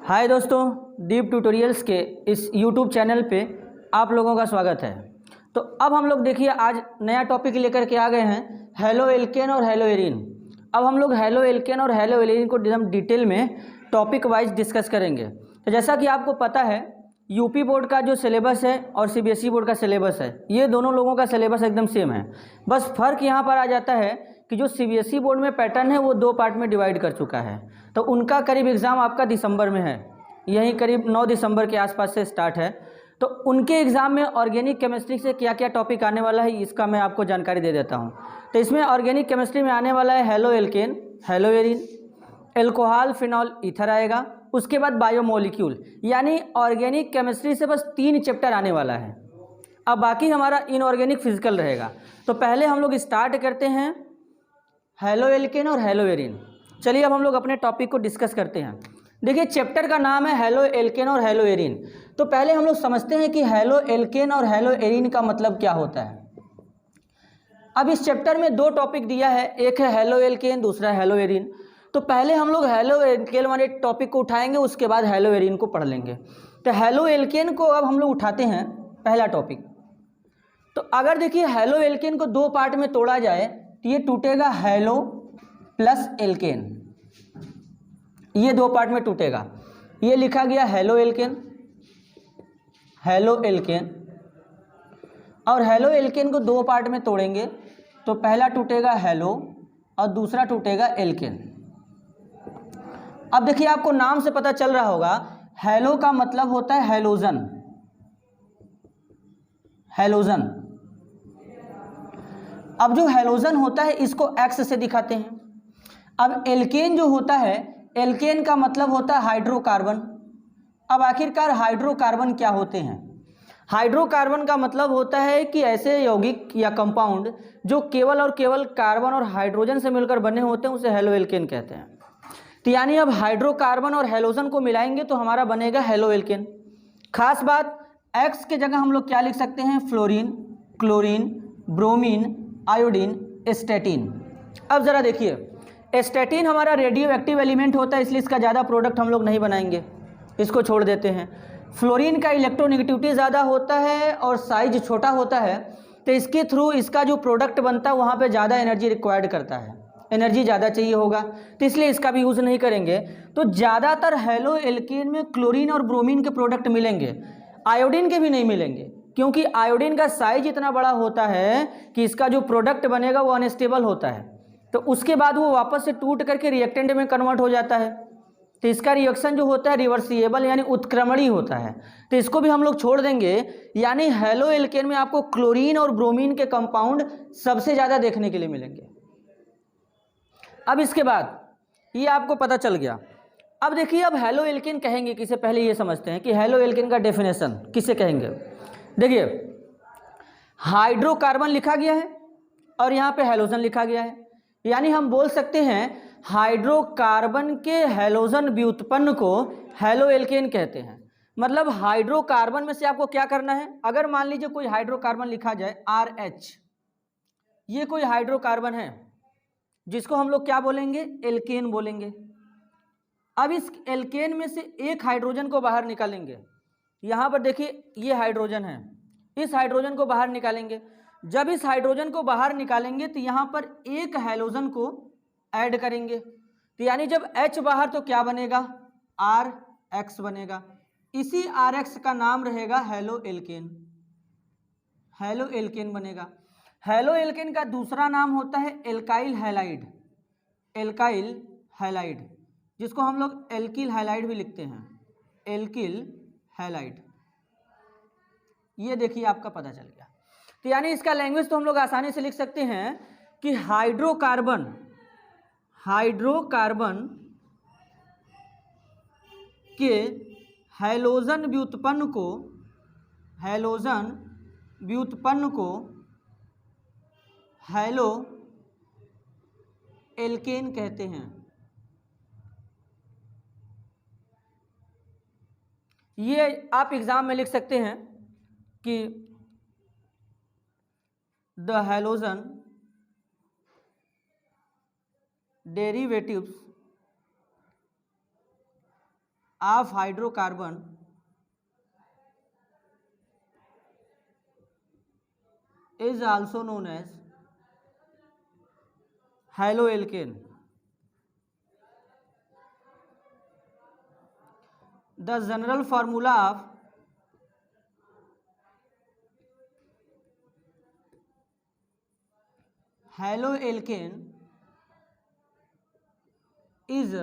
हाय दोस्तों, deep tutorials के इस यूट्यूब चैनल पे आप लोगों का स्वागत है। तो अब हम लोग देखिए आज नया टॉपिक लेकर के आ गए हैं, हेलो एल्केन और हेलो एरीन। अब हम लोग हेलो एल्केन और हेलो एरीन को एकदम डिटेल में टॉपिक वाइज डिस्कस करेंगे। तो जैसा कि आपको पता है, यूपी बोर्ड का जो सिलेबस है और सीबीएसई बोर्ड का सिलेबस है, ये दोनों लोगों का सिलेबस एकदम सेम है। बस फ़र्क यहाँ पर आ जाता है कि जो सीबीएसई बोर्ड में पैटर्न है वो 2 पार्ट में डिवाइड कर चुका है। तो उनका करीब एग्ज़ाम आपका दिसंबर में है, यही करीब 9 दिसंबर के आसपास से स्टार्ट है। तो उनके एग्ज़ाम में ऑर्गेनिक केमिस्ट्री से क्या क्या टॉपिक आने वाला है इसका मैं आपको जानकारी दे देता हूँ। तो इसमें ऑर्गेनिक केमिस्ट्री में आने वाला है halo alkane, hello arene, alcohol, phenol, ether आएगा। उसके बाद बायोमोलिक्यूल, यानी ऑर्गेनिक केमिस्ट्री से बस 3 चैप्टर आने वाला है। अब बाकी हमारा इनऑर्गेनिक फिजिकल रहेगा। तो पहले हम लोग स्टार्ट करते हैं हेलो एल्केन और हेलो एरीन। चलिए अब हम लोग अपने टॉपिक को डिस्कस करते हैं। देखिए चैप्टर का नाम है हेलो एल्केन और हेलो एरीन। तो पहले हम लोग समझते हैं कि हेलो एल्केन और हेलो एरीन का मतलब क्या होता है। अब इस चैप्टर में 2 टॉपिक दिया है, एक है हेलो एल्केन, दूसरा है हेलो एरीन। तो पहले हम लोग हेलो एल्केन वाले टॉपिक को उठाएंगे, उसके बाद हेलो एरीन को पढ़ लेंगे। तो हेलो एल्केन को अब हम लोग उठाते हैं पहला टॉपिक। तो अगर देखिए हेलो एल्केन को 2 पार्ट में तोड़ा जाए तो ये टूटेगा हेलो प्लस एल्केन, ये 2 पार्ट में टूटेगा। ये लिखा गया हेलो एल्केन, हेलो एल्केन। और हेलो एल्केन को 2 पार्ट में तोड़ेंगे तो पहला टूटेगा हेलो और दूसरा टूटेगा एल्केन। अब देखिए आपको नाम से पता चल रहा होगा, हेलो का मतलब होता है हेलोजन, हेलोजन। अब जो हेलोजन होता है इसको एक्स से दिखाते हैं। अब एल्केन जो होता है, एल्केन का मतलब होता है हाइड्रोकार्बन। अब आखिरकार हाइड्रोकार्बन क्या होते हैं? हाइड्रोकार्बन का मतलब होता है कि ऐसे यौगिक या कंपाउंड जो केवल और केवल कार्बन और हाइड्रोजन से मिलकर बने होते हैं, उसे हेलो एल्केन कहते हैं। तो यानी अब हाइड्रोकार्बन और हेलोजन को मिलाएंगे तो हमारा बनेगा हेलो एल्केन। खास बात, एक्स के जगह हम लोग क्या लिख सकते हैं? Fluorine, chlorine, bromine, iodine, statin. अब ज़रा देखिए, स्टैटिन हमारा रेडियो एक्टिव एलिमेंट होता है, इसलिए इसका ज़्यादा प्रोडक्ट हम लोग नहीं बनाएंगे, इसको छोड़ देते हैं। फ्लोरीन का इलेक्ट्रोनेगेटिविटी ज़्यादा होता है और साइज छोटा होता है, तो इसके थ्रू इसका जो प्रोडक्ट बनता है वहाँ पे ज़्यादा एनर्जी रिक्वायर्ड करता है, एनर्जी ज़्यादा चाहिए होगा, तो इसलिए इसका भी यूज़ नहीं करेंगे। तो ज़्यादातर हेलो एल्केन में क्लोरीन और ब्रोमीन के प्रोडक्ट मिलेंगे, आयोडीन के भी नहीं मिलेंगे, क्योंकि आयोडीन का साइज इतना बड़ा होता है कि इसका जो प्रोडक्ट बनेगा वो अनस्टेबल होता है, तो उसके बाद वो वापस से टूट करके रिएक्टेंट में कन्वर्ट हो जाता है। तो इसका रिएक्शन जो होता है रिवर्सिएबल यानी उत्क्रमणीय होता है, तो इसको भी हम लोग छोड़ देंगे। यानी हेलो एल्केन में आपको क्लोरीन और ब्रोमीन के कंपाउंड सबसे ज़्यादा देखने के लिए मिलेंगे। अब इसके बाद ये आपको पता चल गया। अब देखिए, अब हेलो एल्केन कहेंगे किसे, पहले ये समझते हैं कि हेलो एल्केन का डेफिनेशन किसे कहेंगे। देखिए, हाइड्रोकार्बन लिखा गया है और यहाँ पे हेलोजन लिखा गया है, यानी हम बोल सकते हैं हाइड्रोकार्बन के हेलोजन व्युत्पन्न को हेलो एल्केन कहते हैं। मतलब हाइड्रोकार्बन में से आपको क्या करना है, अगर मान लीजिए कोई हाइड्रोकार्बन लिखा जाए RH, ये कोई हाइड्रोकार्बन है जिसको हम लोग क्या बोलेंगे? एल्केन बोलेंगे। अब इस एल्केन में से एक हाइड्रोजन को बाहर निकालेंगे। यहाँ पर देखिए ये हाइड्रोजन है, इस हाइड्रोजन को बाहर निकालेंगे। जब इस हाइड्रोजन को बाहर निकालेंगे तो यहाँ पर एक हेलोजन को ऐड करेंगे, तो यानी जब H बाहर तो क्या बनेगा? RX बनेगा। इसी RX का नाम रहेगा हेलो एल्केन, हेलो एल्केन बनेगा। हेलो एल्केन का दूसरा नाम होता है एल्काइल हैलाइड, एल्काइल हैलाइड, जिसको हम लोग एल्किल हैलाइड भी लिखते हैं, एल्किल हैलाइड। ये देखिए आपका पता चल गया। तो यानी इसका लैंग्वेज तो हम लोग आसानी से लिख सकते हैं कि हाइड्रोकार्बन, हाइड्रोकार्बन के हेलोजन व्युत्पन्न को, हेलोजन व्युत्पन्न को हेलो एल्केन कहते हैं। ये आप एग्जाम में लिख सकते हैं कि the halogen derivatives of hydrocarbon is also known as haloalkane. The general formula of haloalkane is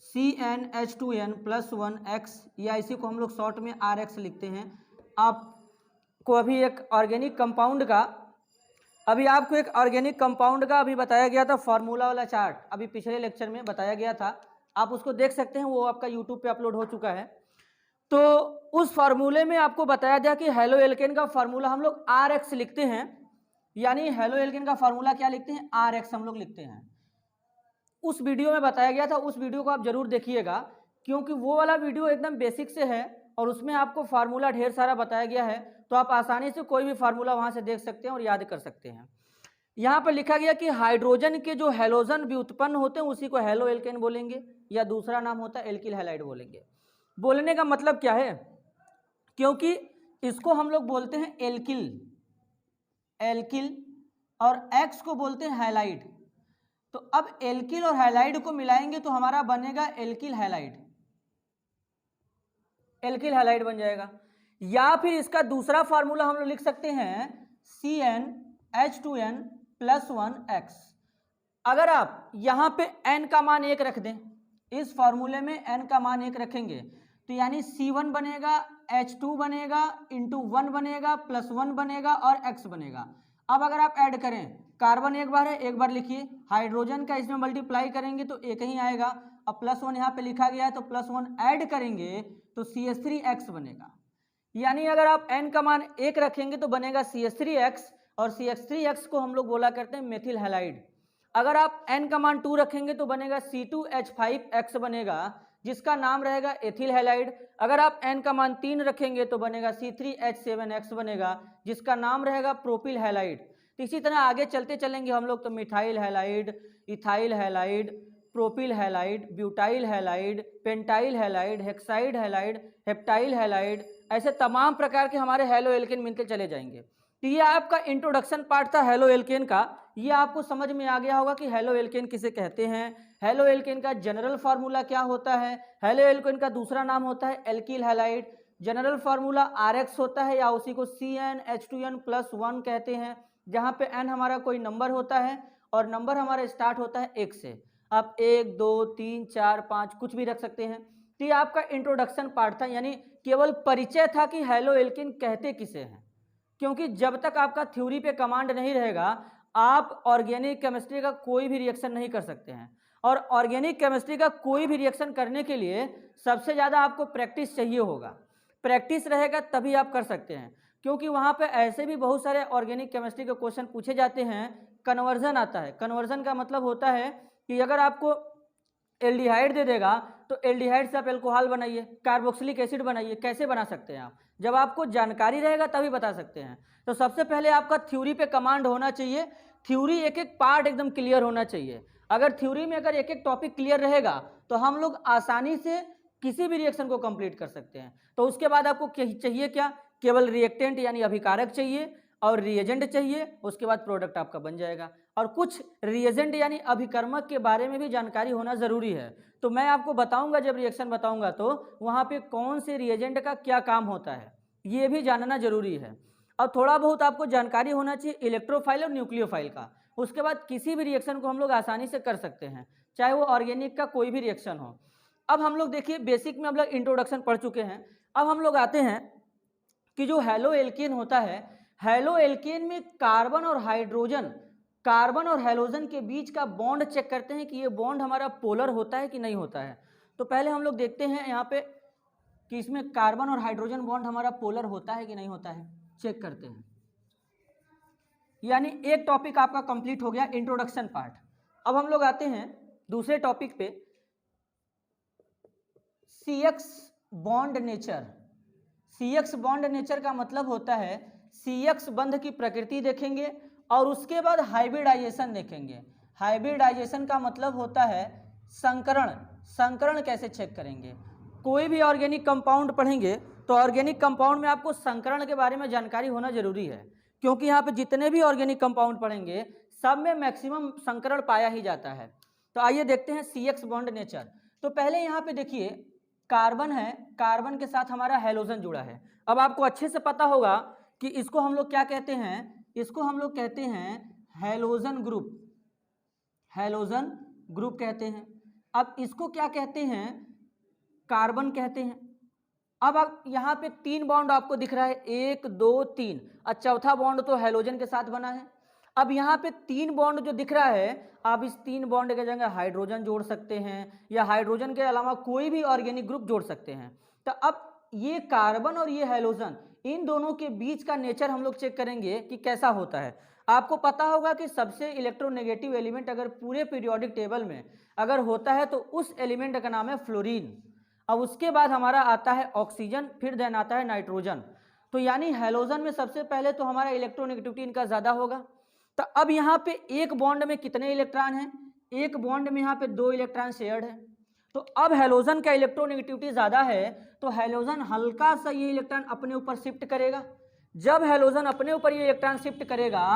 CnH2n+1X, या इसी को हम लोग शॉर्ट में RX लिखते हैं। आपको अभी एक ऑर्गेनिक कंपाउंड का अभी बताया गया था, फार्मूला वाला चार्ट अभी पिछले लेक्चर में बताया गया था, आप उसको देख सकते हैं, वो आपका यूट्यूब पे अपलोड हो चुका है। तो उस फार्मूले में आपको बताया गया कि हैलोएल्केन का फार्मूला हम लोग RX लिखते हैं, यानी हैलोएल्केन का फार्मूला क्या लिखते हैं, RX हम लोग लिखते हैं। उस वीडियो में बताया गया था, उस वीडियो को आप जरूर देखिएगा, क्योंकि वो वाला वीडियो एकदम बेसिक से है और उसमें आपको फार्मूला ढेर सारा बताया गया है, तो आप आसानी से कोई भी फार्मूला वहां से देख सकते हैं और याद कर सकते हैं। यहाँ पर लिखा गया कि हाइड्रोजन के जो हैलोजन व्युत्पन्न होते हैं उसी को हैलोएल्केन बोलेंगे, या दूसरा नाम होता है एल्किल हैलाइड बोलेंगे। बोलने का मतलब क्या है, क्योंकि इसको हम लोग बोलते हैं एल्किल और एक्स को बोलते हैं हैलाइड। तो अब एल्किल और हैलाइड को मिलाएंगे तो हमारा बनेगा एल्किल हैलाइड बन जाएगा। या फिर इसका दूसरा फार्मूला हम लोग लिख सकते हैं CnH2n+1X। अगर आप यहाँ पे n का मान 1 रख दें, इस फार्मूले में n का मान 1 रखेंगे तो यानी C1 बनेगा, H2 बनेगा, इंटू 1 बनेगा, +1 बनेगा और X बनेगा। अब अगर आप ऐड करें, कार्बन एक बार है, एक बार लिखिए, हाइड्रोजन का इसमें मल्टीप्लाई करेंगे तो एक ही आएगा। अब +1 यहाँ पे लिखा गया है तो +1 ऐड करेंगे तो CH3X बनेगा। यानी अगर आप n का मान 1 रखेंगे तो बनेगा CH3X, और CH3X को हम लोग बोला करते हैं मेथिल हैलाइड। अगर आप n का मान 2 रखेंगे तो बनेगा C2H5X बनेगा, जिसका नाम रहेगा एथिल हैलाइड। अगर आप n का मान 3 रखेंगे तो बनेगा C3H7X बनेगा, जिसका नाम रहेगा प्रोपिल हैलाइड। तो इसी तरह आगे चलते चलेंगे हम लोग, तो methyl halide, ethyl halide, propyl halide, butyl halide, pentyl halide, hexide halide, heptyl halide, ऐसे तमाम प्रकार के हमारे हैलोएल्केन मिलते चले जाएंगे। तो ये आपका इंट्रोडक्शन पार्ट था हैलोएल्केन का। ये आपको समझ में आ गया होगा कि हैलोएल्केन किसे कहते हैं, हैलोएल्केन का जनरल फार्मूला क्या होता है, हैलोएल्केन का दूसरा नाम होता है alkyl halide, general formula RX होता है, या उसी को CnH2n+1 कहते हैं, जहाँ पे n हमारा कोई नंबर होता है और नंबर हमारा स्टार्ट होता है 1 से। आप 1, 2, 3, 4, 5 कुछ भी रख सकते हैं। तो ये आपका इंट्रोडक्शन पार्ट था, यानी केवल परिचय था कि हैलोएल्केन कहते किसे हैं, क्योंकि जब तक आपका थ्योरी पे कमांड नहीं रहेगा आप ऑर्गेनिक केमिस्ट्री का कोई भी रिएक्शन नहीं कर सकते हैं। और ऑर्गेनिक केमिस्ट्री का कोई भी रिएक्शन करने के लिए सबसे ज़्यादा आपको प्रैक्टिस चाहिए होगा, प्रैक्टिस रहेगा तभी आप कर सकते हैं, क्योंकि वहाँ पे ऐसे भी बहुत सारे ऑर्गेनिक केमिस्ट्री के क्वेश्चन पूछे जाते हैं। कन्वर्जन आता है, कन्वर्जन का मतलब होता है कि अगर आपको एल्डिहाइड दे देगा तो एल्डिहाइड से आप एल्कोहल बनाइए, कार्बोक्सिलिक एसिड बनाइए, कैसे बना सकते हैं आप, जब आपको जानकारी रहेगा तभी बता सकते हैं। तो सबसे पहले आपका थ्योरी पे कमांड होना चाहिए, थ्योरी एक एक पार्ट एकदम क्लियर होना चाहिए। अगर थ्योरी में अगर एक एक टॉपिक क्लियर रहेगा तो हम लोग आसानी से किसी भी रिएक्शन को कंप्लीट कर सकते हैं। तो उसके बाद आपको चाहिए क्या, केवल रिएक्टेंट यानी अभिकारक चाहिए और रिएजेंट चाहिए, उसके बाद प्रोडक्ट आपका बन जाएगा। और कुछ रिएजेंट यानी अभिकर्मक के बारे में भी जानकारी होना ज़रूरी है, तो मैं आपको बताऊंगा, जब रिएक्शन बताऊंगा तो वहाँ पे कौन से रिएजेंट का क्या काम होता है ये भी जानना जरूरी है। और थोड़ा बहुत आपको जानकारी होना चाहिए इलेक्ट्रोफाइल और न्यूक्लियोफाइल का, उसके बाद किसी भी रिएक्शन को हम लोग आसानी से कर सकते हैं, चाहे वो ऑर्गेनिक का कोई भी रिएक्शन हो। अब हम लोग देखिए बेसिक में हम लोग इंट्रोडक्शन पढ़ चुके हैं, अब हम लोग आते हैं कि जो हैलोएल्केन होता है, हैलोएल्केन में कार्बन और हैलोजन के बीच का बॉन्ड चेक करते हैं कि ये बॉन्ड हमारा पोलर होता है कि नहीं होता है। तो पहले हम लोग देखते हैं यहाँ पे कि इसमें कार्बन और हाइड्रोजन बॉन्ड हमारा पोलर होता है कि नहीं होता है, चेक करते हैं। यानी एक टॉपिक आपका कंप्लीट हो गया, इंट्रोडक्शन पार्ट। अब हम लोग आते हैं दूसरे टॉपिक पे, CX bond nature. CX bond nature का मतलब होता है CX बंध की प्रकृति देखेंगे और उसके बाद हाइब्रिडाइजेशन देखेंगे। हाइब्रिडाइजेशन का मतलब होता है संकरण, संकरण कैसे चेक करेंगे। कोई भी ऑर्गेनिक कंपाउंड पढ़ेंगे तो ऑर्गेनिक कंपाउंड में आपको संकरण के बारे में जानकारी होना जरूरी है, क्योंकि यहाँ पे जितने भी ऑर्गेनिक कंपाउंड पढ़ेंगे सब में मैक्सिमम संकरण पाया ही जाता है। तो आइए देखते हैं CX बॉन्ड नेचर। तो पहले यहाँ पे देखिए कार्बन है, कार्बन के साथ हमारा हैलोजन जुड़ा है। अब आपको अच्छे से पता होगा कि इसको हम लोग क्या कहते हैं, इसको हम लोग कहते हैं हैलोजन ग्रुप, हैलोजन ग्रुप कहते हैं। अब इसको क्या कहते हैं, कार्बन कहते हैं। अब आप यहाँ पे 3 बॉन्ड आपको दिख रहा है, 1 2 3, और चौथा बॉन्ड तो हैलोजन के साथ बना है। अब यहाँ पे 3 बॉन्ड जो दिख रहा है, आप इस 3 बॉन्ड के जगह हाइड्रोजन जोड़ सकते हैं या हाइड्रोजन के अलावा कोई भी ऑर्गेनिक ग्रुप जोड़ सकते हैं। तो अब ये कार्बन और ये हैलोजन, इन दोनों के बीच का नेचर हम लोग चेक करेंगे कि कैसा होता है। आपको पता होगा कि सबसे इलेक्ट्रोनेगेटिव एलिमेंट अगर पूरे पीरियोडिक टेबल में अगर होता है तो उस एलिमेंट का नाम है फ्लोरीन। अब उसके बाद हमारा आता है ऑक्सीजन, फिर देन आता है नाइट्रोजन। तो यानी हैलोजन में सबसे पहले तो हमारा इलेक्ट्रोनेगेटिविटी इनका ज़्यादा होगा। तो अब यहाँ पे एक बॉन्ड में कितने इलेक्ट्रॉन हैं, एक बॉन्ड में यहाँ पे 2 इलेक्ट्रॉन शेयर्ड है। तो अब हैलोजन का इलेक्ट्रोनेगेटिविटी ज़्यादा है तो हैलोजन हल्का सा ये इलेक्ट्रॉन अपने ऊपर शिफ्ट करेगा। जब हैलोजन अपने ऊपर ये इलेक्ट्रॉन शिफ्ट करेगा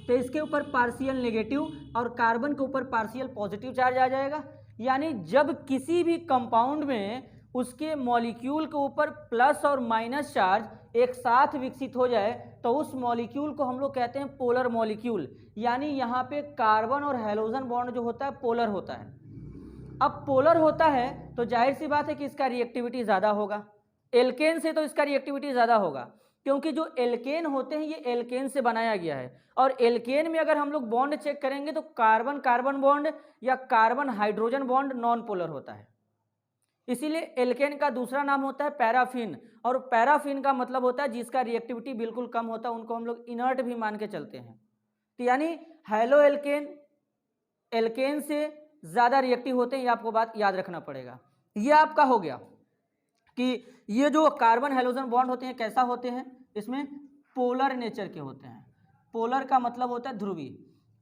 तो इसके ऊपर पार्शियल नेगेटिव और कार्बन के ऊपर पार्शियल पॉजिटिव चार्ज आ जाएगा। यानी जब किसी भी कंपाउंड में उसके मॉलिक्यूल के ऊपर प्लस और माइनस चार्ज एक साथ विकसित हो जाए तो उस मॉलिक्यूल को हम लोग कहते हैं पोलर मॉलिक्यूल। यानी यहाँ पे कार्बन और हैलोजन बॉन्ड जो होता है पोलर होता है। अब पोलर होता है तो जाहिर सी बात है कि इसका रिएक्टिविटी ज़्यादा होगा। एल्केन से तो इसका रिएक्टिविटी ज़्यादा होगा, क्योंकि जो एल्केन होते हैं ये एल्केन से बनाया गया है। और एल्केन में अगर हम लोग बॉन्ड चेक करेंगे तो कार्बन कार्बन बॉन्ड या carbon hydrogen bond non polar होता है। इसीलिए एल्केन का दूसरा नाम होता है पैराफिन, और पैराफिन का मतलब होता है जिसका रिएक्टिविटी बिल्कुल कम होता है, उनको हम लोग इनर्ट भी मान के चलते हैं। तो यानी हैलो एल्केन एल्केन से ज़्यादा रिएक्टिव होते हैं, ये आपको बात याद रखना पड़ेगा। ये आपका हो गया कि ये जो कार्बन हैलोजन बॉन्ड होते हैं कैसा होते हैं, इसमें पोलर नेचर के होते हैं। पोलर का मतलब होता है ध्रुवी।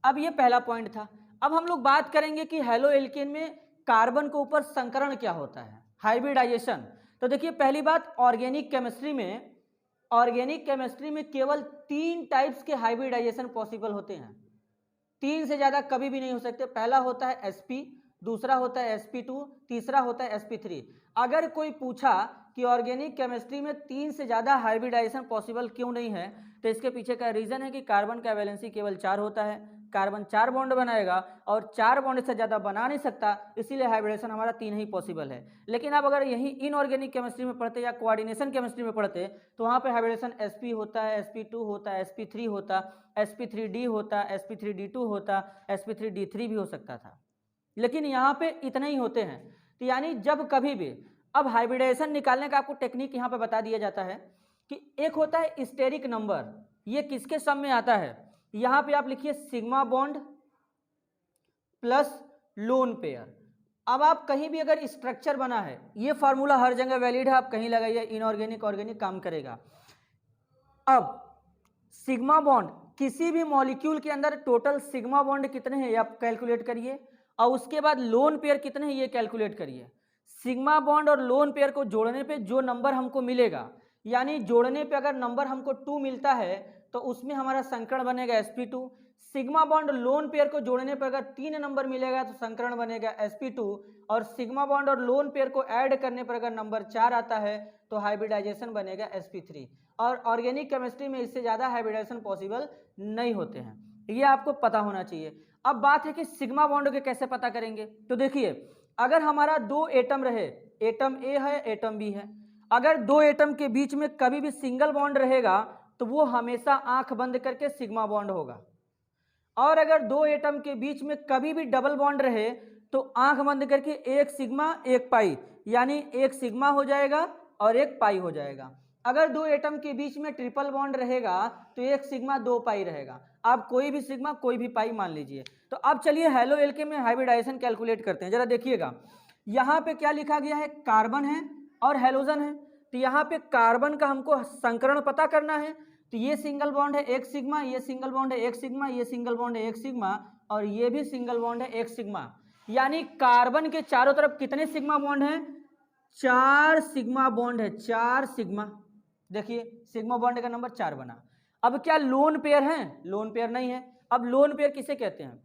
अब ये पहला पॉइंट था। अब हम लोग बात करेंगे कि हैलो एल्केन में कार्बन के ऊपर संकरण क्या होता है, हाइब्रिडाइजेशन। तो देखिए पहली बात, ऑर्गेनिक केमिस्ट्री में केवल 3 टाइप्स के हाइब्रिडाइजेशन पॉसिबल होते हैं। 3 से ज़्यादा कभी भी नहीं हो सकते। पहला होता है sp, दूसरा होता है sp2, तीसरा होता है sp3। अगर कोई पूछा कि ऑर्गेनिक केमिस्ट्री में 3 से ज़्यादा हाइब्रिडाइजेशन पॉसिबल क्यों नहीं है, तो इसके पीछे का रीज़न है कि कार्बन का वैलेंसी केवल 4 होता है। कार्बन 4 बॉन्ड बनाएगा और 4 बॉन्ड से ज़्यादा बना नहीं सकता, इसीलिए हाइब्रिडेशन हमारा 3 ही पॉसिबल है। लेकिन अब अगर यही इनऑर्गेनिक केमिस्ट्री में पढ़ते या कोऑर्डिनेशन केमिस्ट्री में पढ़ते तो वहाँ पे हाइब्रिडेशन sp होता है, sp2 होता है, sp3 होता, sp3d होता, sp3d2 होता, sp3d3 भी हो सकता था। लेकिन यहाँ पे इतने ही होते हैं। तो यानी जब कभी भी, अब हाइब्रिडेशन निकालने का आपको टेक्निक यहाँ पे बता दिया जाता है कि एक होता है स्टेरिक नंबर, ये किसके सम में आता है, यहाँ पे आप लिखिए sigma bond plus lone pair. अब आप कहीं भी अगर स्ट्रक्चर बना है, ये फार्मूला हर जगह वैलिड है, आप कहीं लगाइए, इनऑर्गेनिक ऑर्गेनिक काम करेगा। अब सिग्मा बॉन्ड किसी भी मॉलिक्यूल के अंदर टोटल सिग्मा बॉन्ड कितने हैं ये आप कैलकुलेट करिए, और उसके बाद लोन पेयर कितने हैं ये कैलकुलेट करिए। सिग्मा बॉन्ड और लोन पेयर को जोड़ने पे जो नंबर हमको मिलेगा, यानी जोड़ने पे अगर नंबर हमको 2 मिलता है तो उसमें हमारा संकरण बनेगा sp2। Sigma bond lone pair को जोड़ने पर अगर 3 नंबर मिलेगा तो संकरण बनेगा sp2, और सिग्मा बॉन्ड और लोन पेयर को ऐड करने पर अगर नंबर 4 आता है तो हाइब्रिडाइजेशन बनेगा sp3। और ऑर्गेनिक केमिस्ट्री में इससे ज़्यादा हाइब्रिडाइजेशन पॉसिबल नहीं होते हैं, ये आपको पता होना चाहिए। अब बात है कि सिग्मा बॉन्ड के कैसे पता करेंगे। तो देखिए अगर हमारा 2 एटम रहे, एटम ए है एटम बी है, अगर 2 एटम के बीच में कभी भी सिंगल बॉन्ड रहेगा तो वो हमेशा आंख बंद करके सिग्मा बॉन्ड होगा। और अगर 2 एटम के बीच में कभी भी डबल बॉन्ड रहे तो आंख बंद करके एक सिग्मा एक पाई, यानी एक सिग्मा हो जाएगा और एक पाई हो जाएगा। अगर 2 एटम के बीच में ट्रिपल बॉन्ड रहेगा तो एक सिग्मा 2 पाई रहेगा। आप कोई भी सिग्मा कोई भी पाई मान लीजिए। तो अब चलिए हैलो एल्केन में हाइब्रिडाइजेशन कैलकुलेट करते हैं। जरा देखिएगा यहाँ पे क्या लिखा गया है, कार्बन है और हैलोजन है। तो यहाँ पे कार्बन का हमको संकरण पता करना है, तो ये सिंगल बॉन्ड है एक सिग्मा, ये सिंगल बॉन्ड है एक सिग्मा, ये सिंगल बॉन्ड है एक सिग्मा, और ये भी सिंगल बॉन्ड है एक सिग्मा। यानी कार्बन के चारों तरफ कितने सिग्मा बॉन्ड हैं, 4 सिग्मा बॉन्ड है, 4 सिग्मा। देखिए सिग्मा बॉन्ड का नंबर 4 बना। अब क्या लोन पेयर है? लोन पेयर नहीं है। अब लोन पेयर किसे कहते हैं?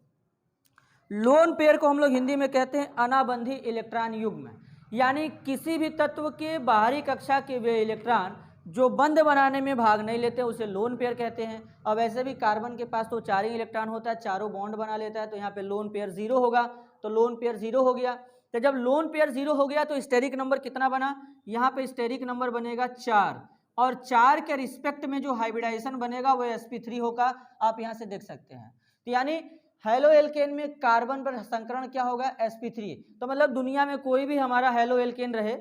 लोन पेयर को हम लोग हिंदी में कहते हैं अनाबंधी इलेक्ट्रॉन युग्म। यानी किसी भी तत्व के बाहरी कक्षा के वे इलेक्ट्रॉन जो बंद बनाने में भाग नहीं लेते उसे लोन पेयर कहते हैं। अब ऐसे भी कार्बन के पास तो 4 ही इलेक्ट्रॉन होता है, चारों बॉन्ड बना लेता है, तो यहाँ पे लोन पेयर 0 होगा, तो लोन पेयर 0 हो गया। तो जब लोन पेयर 0 हो गया तो स्टेरिक नंबर कितना बना? यहाँ पे स्टेरिक नंबर बनेगा 4, और 4 के रिस्पेक्ट में जो हाइब्रिडाइजेशन बनेगा वो sp3 होगा। आप यहाँ से देख सकते हैं। तो यानी हेलो एल्केन में कार्बन पर संकरण क्या होगा? sp3। तो मतलब दुनिया में कोई भी हमारा हेलो एल्केन रहे,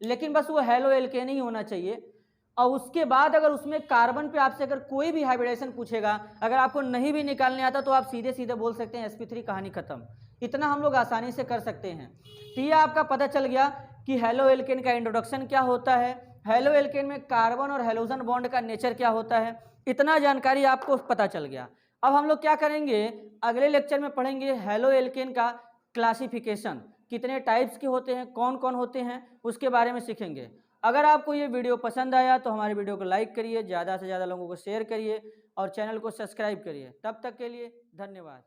लेकिन बस वो हेलो एल्केन ही होना चाहिए। और उसके बाद अगर उसमें कार्बन पे आपसे अगर कोई भी हाइब्रिडेशन पूछेगा, अगर आपको नहीं भी निकालने आता तो आप सीधे सीधे बोल सकते हैं sp3, कहानी खत्म। इतना हम लोग आसानी से कर सकते हैं। तो ये आपका पता चल गया कि हेलो एल्केन का इंट्रोडक्शन क्या होता है, हेलो एल्केन में कार्बन और हेलोजन बॉन्ड का नेचर क्या होता है, इतना जानकारी आपको पता चल गया। अब हम लोग क्या करेंगे, अगले लेक्चर में पढ़ेंगे हेलो एल्केन का क्लासिफिकेशन, कितने टाइप्स के होते हैं, कौन कौन होते हैं, उसके बारे में सीखेंगे। अगर आपको ये वीडियो पसंद आया तो हमारे वीडियो को लाइक करिए, ज़्यादा से ज़्यादा लोगों को शेयर करिए और चैनल को सब्सक्राइब करिए। तब तक के लिए धन्यवाद।